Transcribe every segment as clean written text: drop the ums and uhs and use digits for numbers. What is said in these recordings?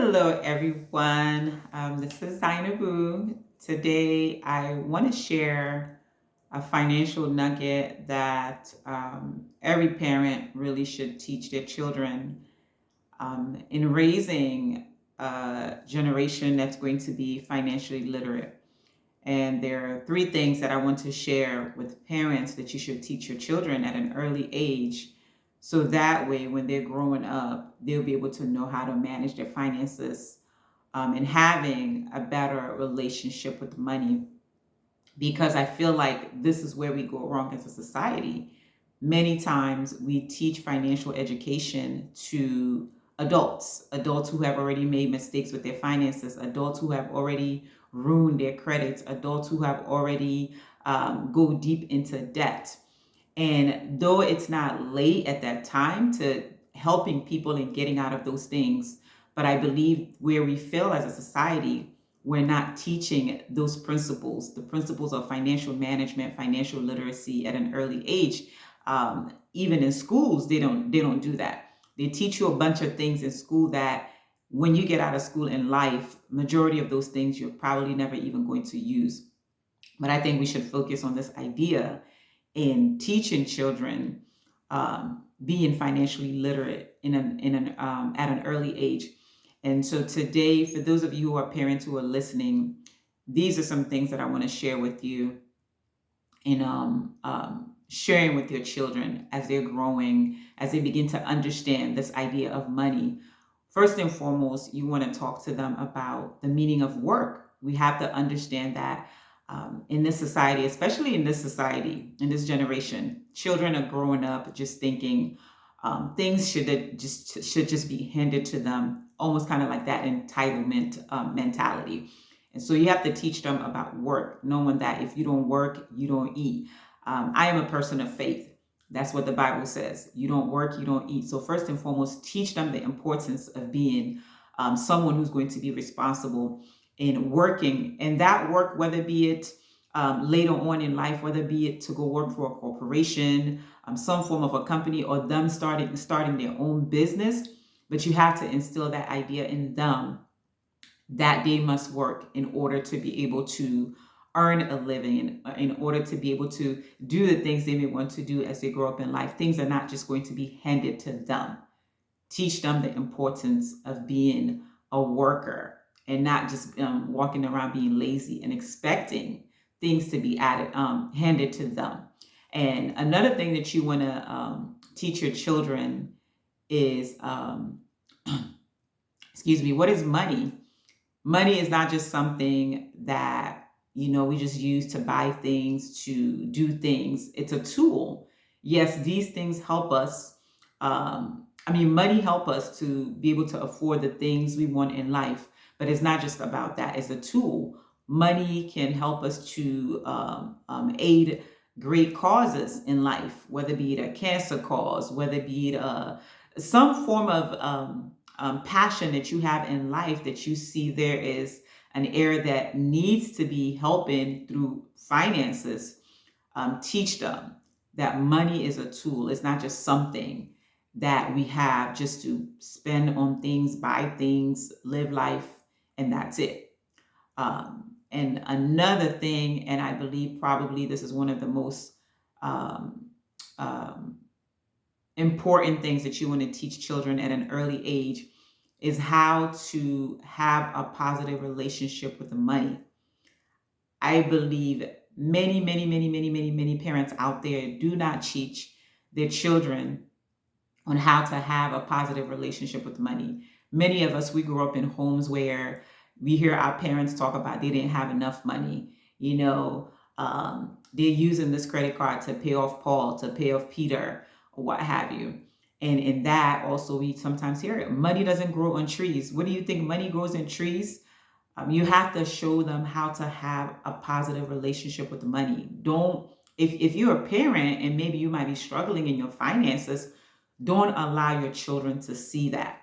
Hello, everyone. This is Zainabu. Today, I want to share a financial nugget that every parent really should teach their children in raising a generation that's going to be financially literate. And there are three things that I want to share with parents that you should teach your children at an early age. So that way, when they're growing up, they'll be able to know how to manage their finances and having a better relationship with money. Because I feel like this is where we go wrong as a society. Many times we teach financial education to adults who have already made mistakes with their finances, adults who have already ruined their credits, adults who have already go deep into debt. And though it's not late at that time to helping people and getting out of those things, but I believe where we fail as a society, we're not teaching those principles, the principles of financial management, financial literacy at an early age. Even in schools, they don't do that. They teach you a bunch of things in school that when you get out of school in life, majority of those things you're probably never even going to use. But I think we should focus on this idea in teaching children being financially literate at an early age. And so today, for those of you who are parents who are listening, these are some things that I want to share with you in sharing with your children as they're growing, as they begin to understand this idea of money. First and foremost, you want to talk to them about the meaning of work. We have to understand that in this society, especially in this society, in this generation, children are growing up just thinking things should just be handed to them, almost kind of like that entitlement mentality. And so you have to teach them about work, knowing that if you don't work, you don't eat. I am a person of faith. That's what the Bible says. You don't work, you don't eat. So first and foremost, teach them the importance of being someone who's going to be responsible in working. And that work, whether be it later on in life, whether be it to go work for a corporation, some form of a company, or them starting their own business. But you have to instill that idea in them that they must work in order to be able to earn a living, in order to be able to do the things they may want to do as they grow up in life. Things are not just going to be handed to them. Teach them the importance of being a worker and not just walking around being lazy and expecting things to be handed to them. And another thing that you want to teach your children is, excuse me, what is money? Money is not just something that, we just use to buy things, to do things. It's a tool. Yes, these things help us. Money help us to be able to afford the things we want in life, but it's not just about that. It's a tool. Money can help us to aid great causes in life, whether be it a cancer cause, whether be it some form of passion that you have in life that you see there is an area that needs to be helping through finances. Teach them that money is a tool. It's not just something that we have just to spend on things, buy things, live life, and that's it. And another thing, and I believe probably this is one of the most um, um, important things that you want to teach children at an early age is how to have a positive relationship with the money. I believe many parents out there do not teach their children on how to have a positive relationship with money. Many of us, we grew up in homes where we hear our parents talk about they didn't have enough money. They're using this credit card to pay off Paul, to pay off Peter, or what have you. And in that, also, we sometimes hear it. Money doesn't grow on trees. What do you think? Money grows in trees? You have to show them how to have a positive relationship with money. Don't, if you're a parent and maybe you might be struggling in your finances, don't allow your children to see that.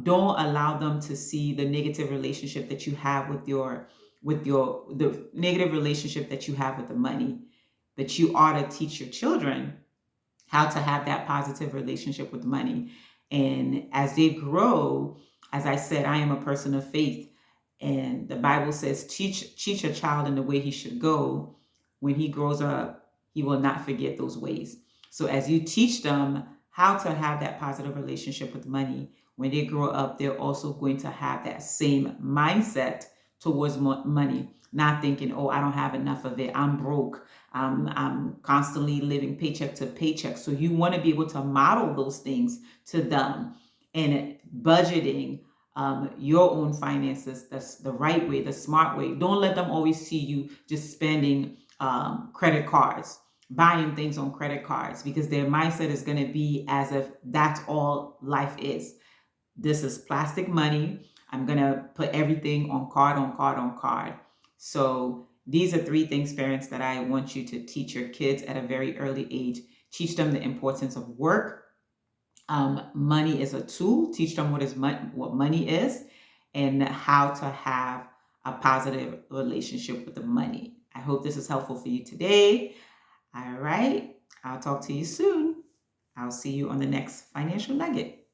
Don't allow them to see the negative relationship that you have the negative relationship that you have with the money. But you ought to teach your children how to have that positive relationship with money. And as they grow, As I said, I am a person of faith. And the Bible says, teach a child in the way he should go. When he grows up, he will not forget those ways. So as you teach them how to have that positive relationship with money, when they grow up, they're also going to have that same mindset towards money, not thinking, oh, I don't have enough of it, I'm broke, I'm constantly living paycheck to paycheck. So you want to be able to model those things to them, and budgeting your own finances that's the right way, the smart way. Don't let them always see you just spending credit cards, buying things on credit cards, because their mindset is going to be as if that's all life is. This is plastic money. I'm going to put everything on card, on card, on card. So these are three things, parents, that I want you to teach your kids at a very early age. Teach them the importance of work. Money is a tool. Teach them what money is, and how to have a positive relationship with the money. I hope this is helpful for you today. All right. I'll talk to you soon. I'll see you on the next financial nugget.